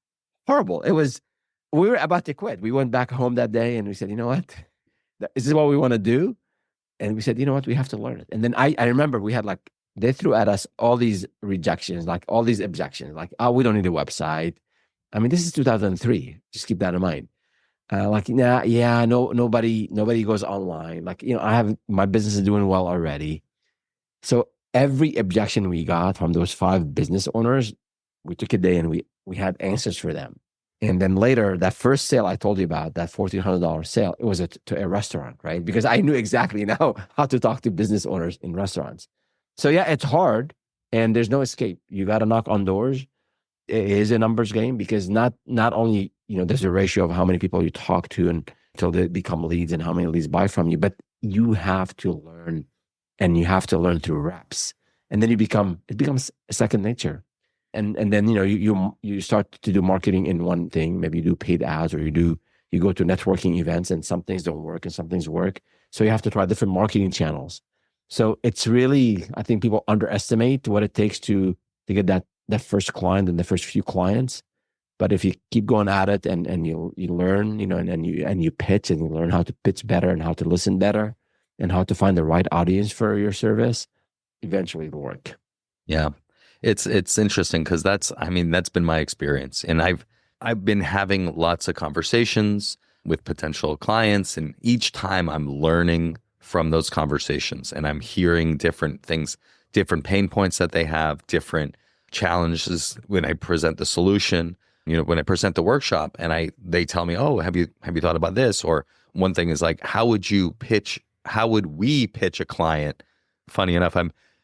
horrible. We were about to quit. We went back home that day and we said, you know what? Is this what we want to do? And we said, you know what, we have to learn it. And then I remember we had they threw at us all these rejections, like all these objections, like, oh, we don't need a website. I mean, this is 2003. Just keep that in mind. Nobody goes online. I have, my business is doing well already. So every objection we got from those 5 business owners, we took a day and we had answers for them. And then later, that first sale I told you about, that $1,400 sale, it was to a restaurant, right? Because I knew exactly now how to talk to business owners in restaurants. So yeah, it's hard and there's no escape. You got to knock on doors. It is a numbers game, because not only, there's a ratio of how many people you talk to until they become leads and how many leads buy from you, but you have to learn, and you have to learn through reps. And then it becomes a second nature. And then, you start to do marketing in one thing. Maybe you do paid ads, or you go to networking events, and some things don't work and some things work. So you have to try different marketing channels. So it's really, I think people underestimate what it takes to get that first client and the first few clients. But if you keep going at it and you learn, and you pitch, and you learn how to pitch better and how to listen better and how to find the right audience for your service, eventually it'll work. Yeah. It's interesting because that's been my experience. And I've been having lots of conversations with potential clients. And each time I'm learning from those conversations and I'm hearing different things, different pain points that they have, different challenges when I present the solution, when I present the workshop and they tell me, oh, have you thought about this? Or one thing is like, how would we pitch a client? Funny enough,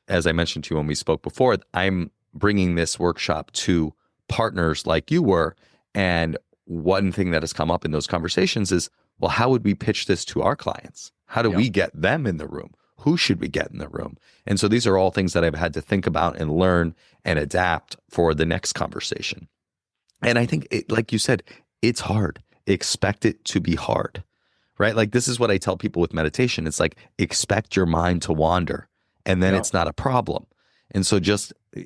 as I mentioned to you when we spoke before, I'm bringing this workshop to partners like you were. And one thing that has come up in those conversations is, well, how would we pitch this to our clients? How do we get them in the room? Who should we get in the room? And so these are all things that I've had to think about and learn and adapt for the next conversation. And I think, like you said, it's hard. Expect it to be hard, right? Like this is what I tell people with meditation. It's like, expect your mind to wander and then it's not a problem. And so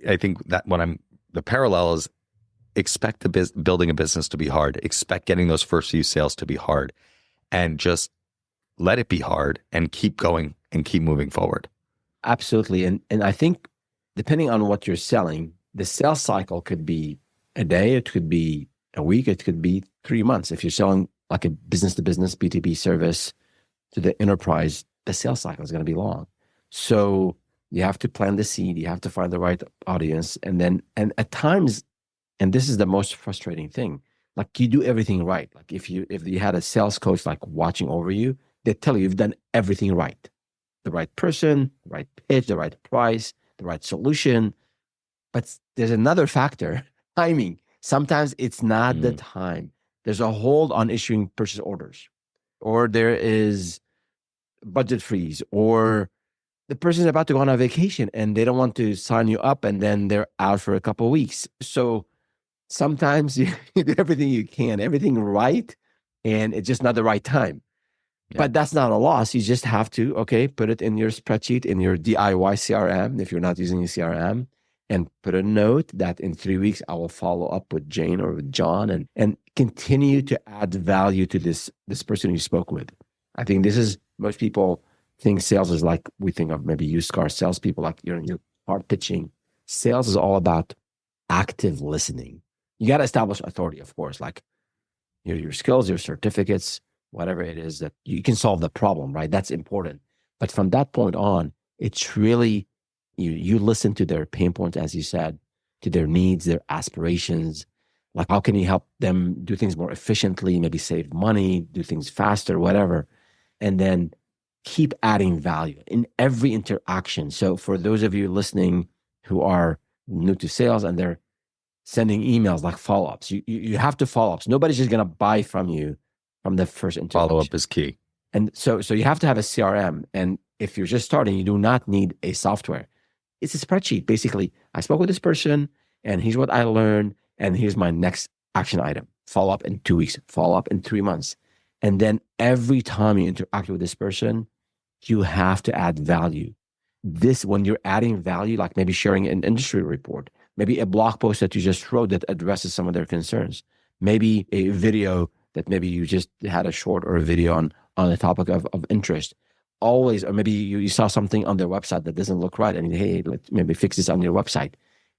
I think that the parallel is expect building a business to be hard. Expect getting those first few sales to be hard and just let it be hard and keep going and keep moving forward. Absolutely. And I think depending on what you're selling, the sales cycle could be a day, it could be a week, it could be 3 months. If you're selling like a business to business B2B service to the enterprise, the sales cycle is going to be long. So you have to plant the seed, you have to find the right audience. And at times, and this is the most frustrating thing, like you do everything right. Like if you had a sales coach like watching over you, they tell you you've done everything right. The right person, the right pitch, the right price, the right solution. But there's another factor, timing. Sometimes it's not the time. There's a hold on issuing purchase orders, or there is budget freeze, or the person is about to go on a vacation and they don't want to sign you up and then they're out for a couple of weeks. So sometimes you do everything you can, everything right, and it's just not the right time. Yeah. But that's not a loss. You just have to, put it in your spreadsheet, in your DIY CRM, if you're not using a CRM, and put a note that in 3 weeks, I will follow up with Jane or with John and continue to add value to this person you spoke with. I think most people think sales is like, we think of maybe used car salespeople, like you're hard pitching. Sales is all about active listening. You got to establish authority, of course, like your skills, your certificates, whatever it is that you can solve the problem, right? That's important. But from that point on, it's really, you listen to their pain points, as you said, to their needs, their aspirations. Like how can you help them do things more efficiently, maybe save money, do things faster, whatever. And then keep adding value in every interaction. So for those of you listening who are new to sales and they're sending emails like follow-ups, you have to follow-ups. Nobody's just going to buy from you from the first interaction. Follow-up is key. And so you have to have a CRM. And if you're just starting, you do not need a software. It's a spreadsheet. Basically, I spoke with this person and here's what I learned and here's my next action item. Follow up in 2 weeks, follow up in 3 months. And then every time you interact with this person, you have to add value. When you're adding value, like maybe sharing an industry report, maybe a blog post that you just wrote that addresses some of their concerns, maybe a video that maybe you just had a short or a video on a topic of interest. Always, or maybe you saw something on their website that doesn't look right and hey, let's maybe fix this on your website.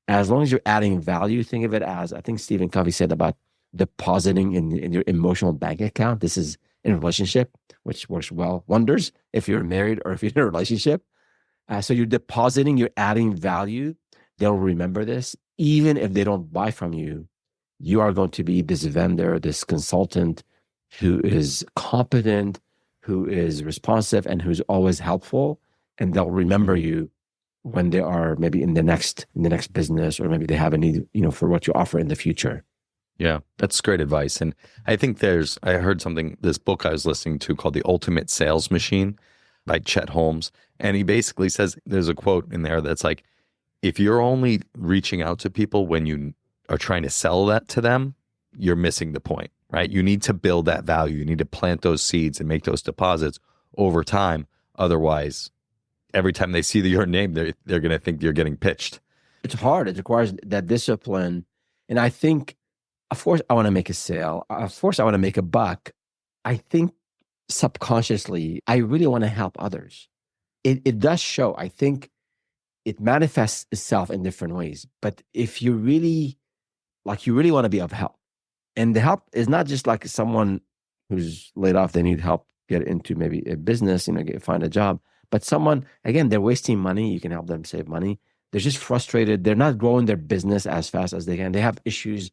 As long as you're adding value, think of it as, I think Stephen Covey said about depositing in your emotional bank account. This is in a relationship, which works wonders if you're married or if you're in a relationship. So you're depositing, you're adding value. They'll remember this. Even if they don't buy from you, you are going to be this vendor, this consultant who is competent, who is responsive, and who's always helpful. And they'll remember you when they are maybe in the next business, or maybe they have a need, for what you offer in the future. Yeah, that's great advice. And I think I heard this book I was listening to called The Ultimate Sales Machine by Chet Holmes. And he basically says, there's a quote in there that's like, if you're only reaching out to people when you are trying to sell that to them, you're missing the point, right? You need to build that value. You need to plant those seeds and make those deposits over time. Otherwise, every time they see your name, they're going to think you're getting pitched. It's hard. It requires that discipline. And I think, of course, I want to make a sale. Of course, I want to make a buck. I think subconsciously, I really want to help others. It does show. I think it manifests itself in different ways. But if you really want to be of help, and the help is not just like someone who's laid off, they need help get into maybe a business, find a job. But someone, again, they're wasting money. You can help them save money. They're just frustrated. They're not growing their business as fast as they can. They have issues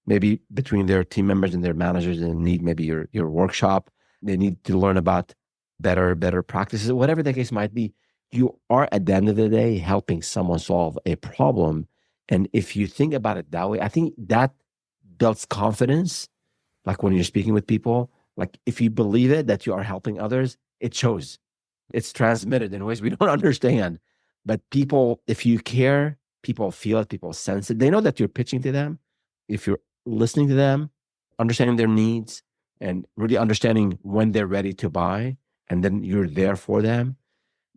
maybe between their team members and their managers, and need maybe your workshop. They need to learn about better practices, whatever the case might be. You are, at the end of the day, helping someone solve a problem. And if you think about it that way, I think that builds confidence. Like when you're speaking with people, like if you believe it, that you are helping others, it shows. It's transmitted in ways we don't understand. But people, if you care, people feel it, people sense it. They know that you're pitching to them. If you're listening to them, understanding their needs, and really understanding when they're ready to buy, and then you're there for them,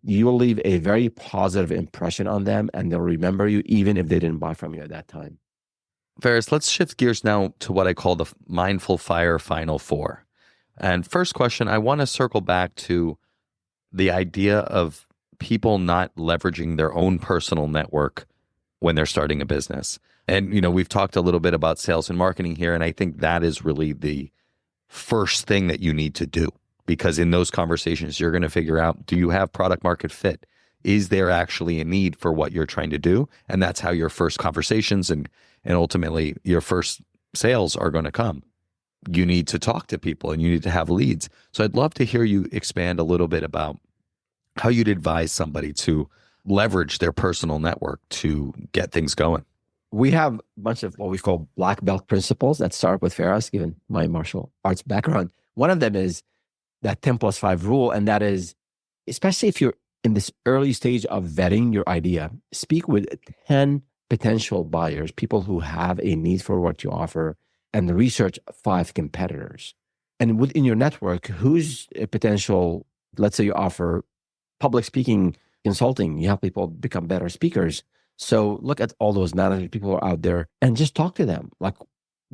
you will leave a very positive impression on them, and they'll remember you even if they didn't buy from you at that time. Feras, let's shift gears now to what I call the mindful fire final four. And first question, I want to circle back to the idea of people not leveraging their own personal network when they're starting a business. And, we've talked a little bit about sales and marketing here, and I think that is really the first thing that you need to do. Because in those conversations, you're going to figure out, do you have product market fit? Is there actually a need for what you're trying to do? And that's how your first conversations and ultimately your first sales are going to come. You need to talk to people and you need to have leads. So I'd love to hear you expand a little bit about how you'd advise somebody to leverage their personal network to get things going. We have a bunch of what we call black belt principles that start with Feras, given my martial arts background. One of them is that 10+5 rule. And that is, especially if you're in this early stage of vetting your idea, speak with 10 potential buyers, people who have a need for what you offer, and research 5 competitors. And within your network, who's a potential, let's say you offer public speaking consulting, you help people become better speakers. So look at all those managers, people who are out there, and just talk to them. Like,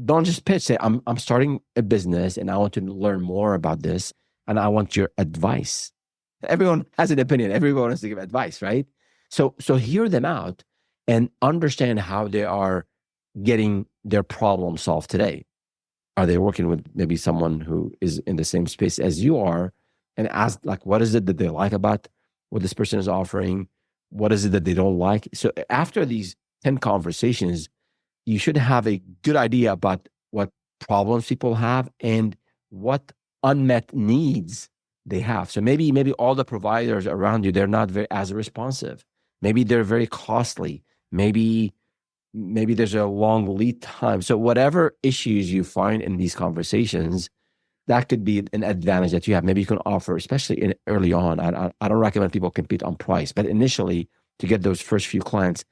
don't just pitch, say, I'm starting a business and I want to learn more about this and I want your advice. Everyone has an opinion. Everyone wants to give advice, right? So hear them out and understand how they are getting their problem solved today. Are they working with maybe someone who is in the same space as you are, and ask, like, what is it that they like about what this person is offering? What is it that they don't like? So after these 10 conversations, you should have a good idea about what problems people have and what unmet needs they have. So maybe all the providers around you, they're not very as responsive. Maybe they're very costly. Maybe there's a long lead time. So whatever issues you find in these conversations, that could be an advantage that you have. Maybe you can offer, especially early on. I don't recommend people compete on price, but initially, to get those first few clients,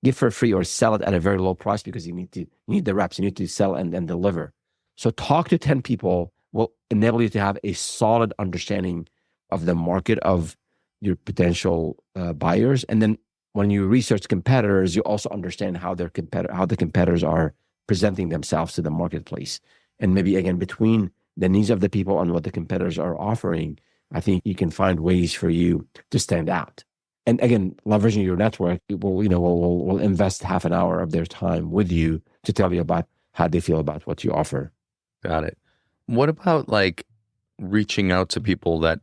give for free or sell it at a very low price, because you need the reps. You need to sell and deliver. So talk to 10 people will enable you to have a solid understanding of the market, of your potential buyers. And then when you research competitors, you also understand how the competitors are presenting themselves to the marketplace. And maybe, again, between the needs of the people and what the competitors are offering, I think you can find ways for you to stand out. And again, leveraging your network, will invest half an hour of their time with you to tell you about how they feel about what you offer. Got it. What about reaching out to people that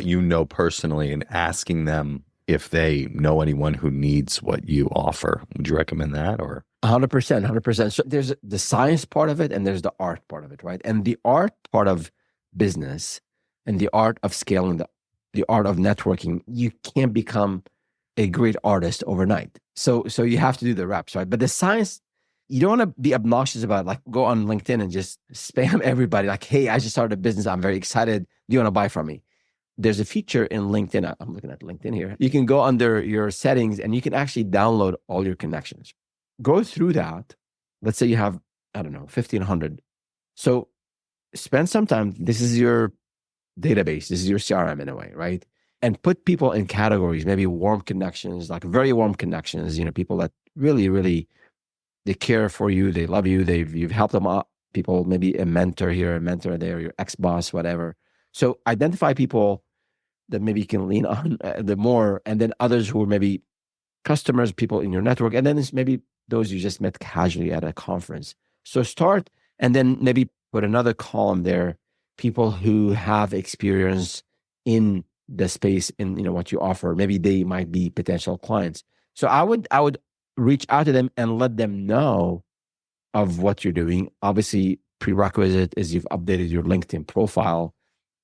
you know personally and asking them if they know anyone who needs what you offer? Would you recommend that? Or 100%. So there's the science part of it and there's the art part of it, right? And the art part of business and the art of scaling, the art of networking, you can't become a great artist overnight. So you have to do the reps, right? But the science, you don't want to be obnoxious about, like, go on LinkedIn and just spam everybody like, hey, I just started a business. I'm very excited. Do you want to buy from me? There's a feature in LinkedIn. I'm looking at LinkedIn here. You can go under your settings and you can actually download all your connections. Go through that. Let's say you have, 1,500. So spend some time. This is your database. This is your CRM in a way, right? And put people in categories, maybe warm connections, like very warm connections, people that really, really, they care for you. They love you. You've helped them out. People, maybe a mentor here, a mentor there, your ex-boss, whatever. So identify people that maybe you can lean on the more, and then others who are maybe customers, people in your network, and then it's maybe those you just met casually at a conference. So start, and then maybe put another column there people who have experience in the space in what you offer. Maybe they might be potential clients. So I would reach out to them and let them know of what you're doing. Obviously, prerequisite is you've updated your LinkedIn profile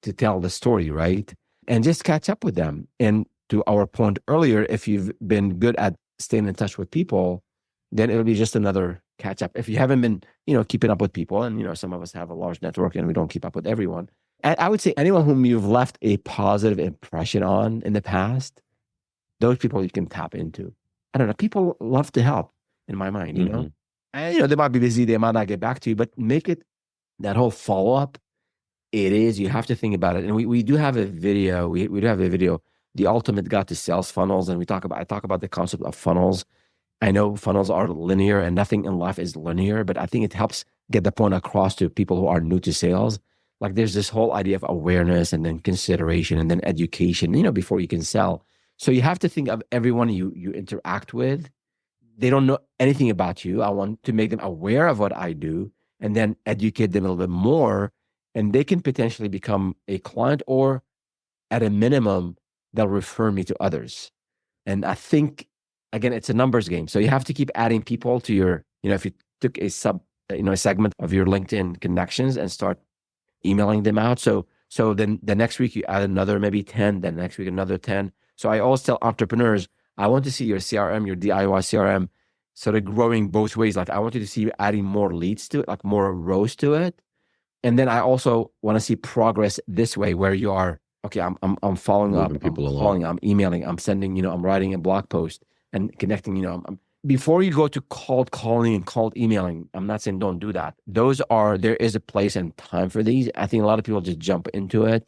to tell the story, right? And just catch up with them. And to our point earlier, if you've been good at staying in touch with people, then it'll be just another catch up. If you haven't been, keeping up with people, and some of us have a large network and we don't keep up with everyone. I would say anyone whom you've left a positive impression on in the past, those people you can tap into. I don't know. People love to help, in my mind, And, they might be busy. They might not get back to you, but make it that whole follow-up. You have to think about it. And we do have a video. We do have a video, The Ultimate Guide to Sales Funnels. And I talk about the concept of funnels. I know funnels are linear and nothing in life is linear, but I think it helps get the point across to people who are new to sales. Like there's this whole idea of awareness and then consideration and then education, before you can sell. So you have to think of everyone you interact with. They don't know anything about you. I want to make them aware of what I do and then educate them a little bit more. And they can potentially become a client, or at a minimum, they'll refer me to others. And I think, again, it's a numbers game. So you have to keep adding people to your, if you took a segment of your LinkedIn connections and start emailing them out. So then the next week you add another, maybe 10, then next week another 10. So I always tell entrepreneurs, I want to see your CRM, your DIY CRM, sort of growing both ways. Like I want you to see you adding more leads to it, like more rows to it. And then I also want to see progress this way, where you are, okay, I'm following up, I'm emailing, I'm sending, I'm writing a blog post and connecting, before you go to cold calling and cold emailing, I'm not saying don't do that. There is a place and time for these. I think a lot of people just jump into it,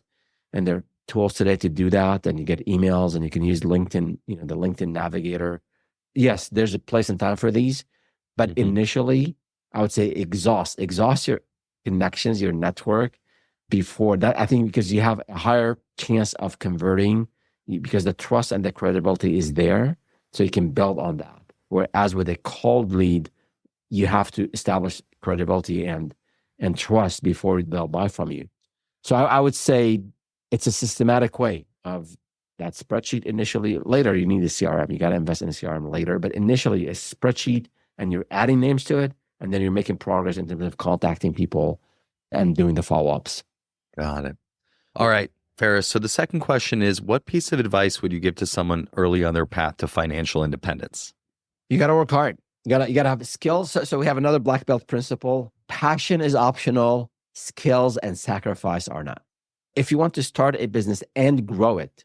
and there are tools today to do that. And you get emails and you can use LinkedIn, the LinkedIn Navigator. Yes, there's a place and time for these, but initially I would say exhaust your connections, your network before that. I think because you have a higher chance of converting because the trust and the credibility is there. So you can build on that. Whereas with a cold lead, you have to establish credibility and trust before they'll buy from you. So I would say it's a systematic way of that spreadsheet initially. Later, you need a CRM. You got to invest in a CRM later. But initially, a spreadsheet, and you're adding names to it, and then you're making progress in terms of contacting people and doing the follow-ups. Got it. All right, Feras. So the second question is, what piece of advice would you give to someone early on their path to financial independence? You got to work hard. You got to have skills. So we have another black belt principle. Passion is optional. Skills and sacrifice are not. If you want to start a business and grow it,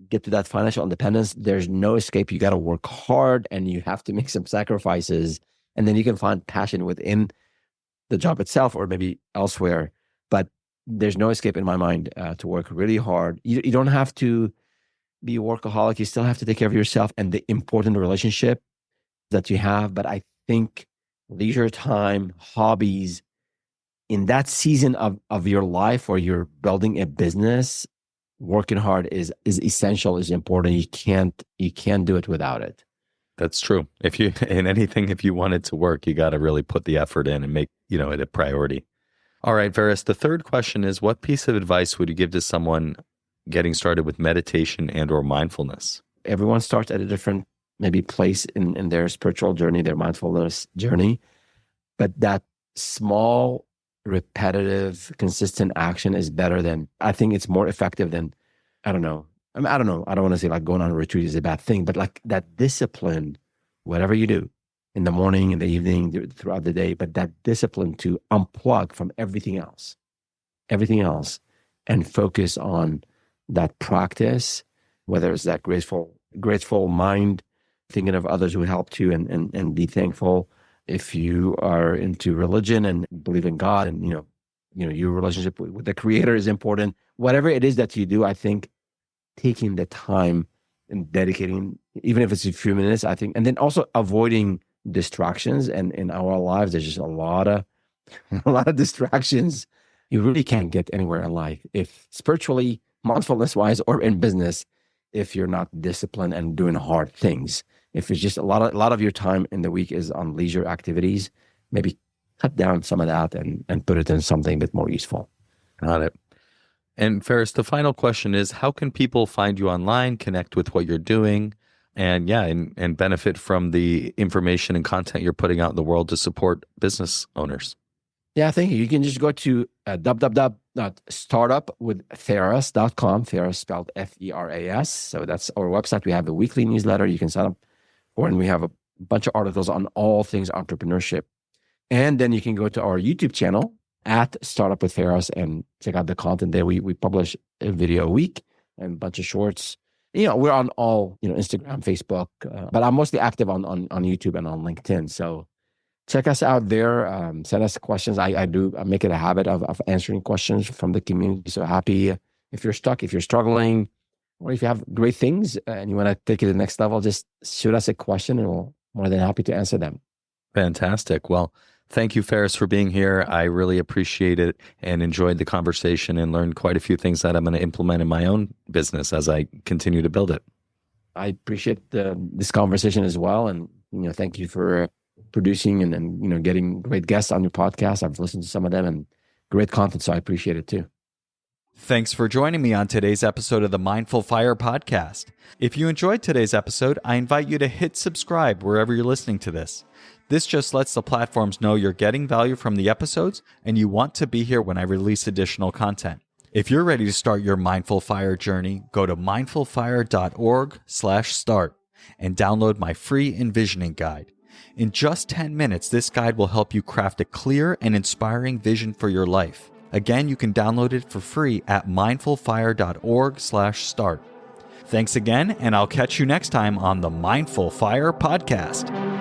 get to that financial independence, there's no escape. You got to work hard and you have to make some sacrifices. And then you can find passion within the job itself or maybe elsewhere. But there's no escape in my mind to work really hard. You don't have to be a workaholic. You still have to take care of yourself and the important relationship that you have. But I think leisure time, hobbies, in that season of your life where you're building a business, working hard is essential, is important. You can't do it without it. That's true. If you want it to work, you got to really put the effort in and make, it a priority. All right, Feras, the third question is, what piece of advice would you give to someone getting started with meditation and or mindfulness? Everyone starts at a different maybe place in their spiritual journey, their mindfulness journey, but that small, repetitive, consistent action is better than, I think it's more effective than, I don't know. I don't know. I don't want to say like going on a retreat is a bad thing, but like that discipline, whatever you do in the morning, in the evening, throughout the day, but that discipline to unplug from everything else, and focus on that practice, whether it's that grateful mind, thinking of others who helped you and be thankful. If you are into religion and believe in God and, your relationship with the Creator is important. Whatever it is that you do, I think taking the time and dedicating, even if it's a few minutes, I think, and then also avoiding distractions. And in our lives, there's just a lot of distractions. You really can't get anywhere in life, if spiritually, mindfulness-wise, or in business, if you're not disciplined and doing hard things. If it's just a lot of your time in the week is on leisure activities, maybe cut down some of that and put it in something a bit more useful. Got it. And Feras, the final question is, how can people find you online, connect with what you're doing, and benefit from the information and content you're putting out in the world to support business owners? Yeah, thank you. You can just go to www.startupwithferas.com, Feras spelled Feras. So that's our website. We have a weekly newsletter you can sign up for, and we have a bunch of articles on all things entrepreneurship. And then you can go to our YouTube channel at Startup with Feras and check out the content there. We publish a video a week and a bunch of shorts. We're on all, Instagram, Facebook, but I'm mostly active on YouTube and on LinkedIn. So check us out there. Send us questions. I make it a habit of answering questions from the community. So happy if you're stuck, if you're struggling, or if you have great things and you want to take it to the next level, just shoot us a question and we'll more than happy to answer them. Fantastic. Well, thank you, Feras, for being here. I really appreciate it and enjoyed the conversation and learned quite a few things that I'm going to implement in my own business as I continue to build it. I appreciate this conversation as well. And, thank you for producing and getting great guests on your podcast. I've listened to some of them and great content, so I appreciate it too. Thanks for joining me on today's episode of the Mindful Fire podcast. If you enjoyed today's episode, I invite you to hit subscribe wherever you're listening to this. This just lets the platforms know you're getting value from the episodes and you want to be here when I release additional content. If you're ready to start your Mindful Fire journey, go to mindfulfire.org/start and download my free envisioning guide. In just 10 minutes, this guide will help you craft a clear and inspiring vision for your life. Again, you can download it for free at mindfulfire.org/start. Thanks again, and I'll catch you next time on the Mindful Fire podcast.